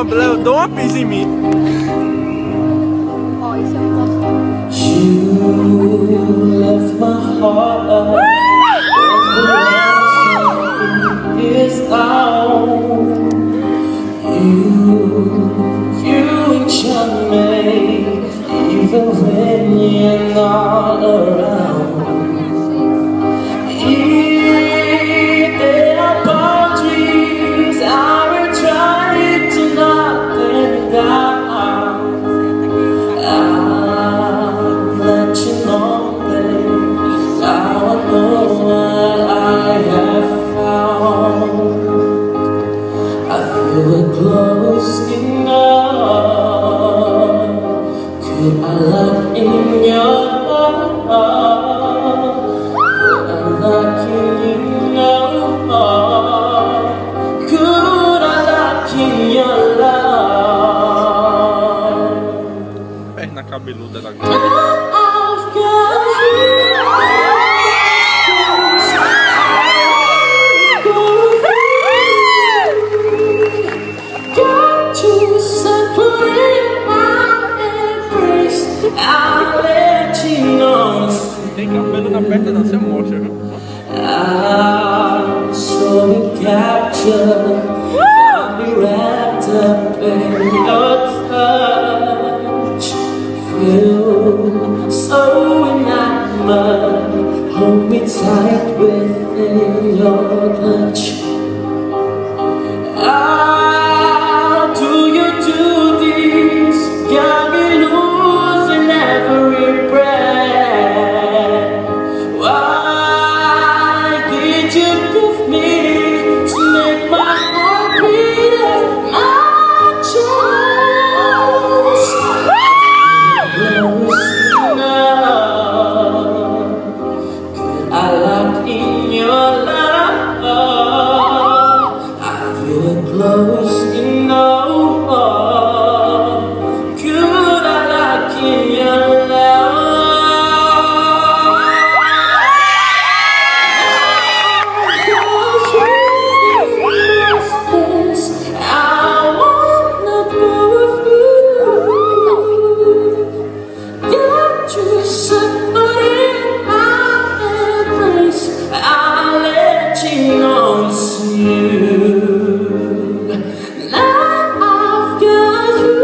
cabelo, dá uma pisa em mim. Ó, isso é um gosto. You left my heart up. Is out. You enchant me, even when you're not around. There are boundaries I will try to knock them down. I'll let you know, babe. Now I know what I have found. I feel it close enough. Could I look in your love? Could I look in your love? Could I look in your love? Perna cabeluda da I've got you. I'll let you know. Tem cabelo na perna da você mostra, viu? I'm so captured. I'll be wrapped up in your touch. Feel so enamored. Hold me tight within your clutch.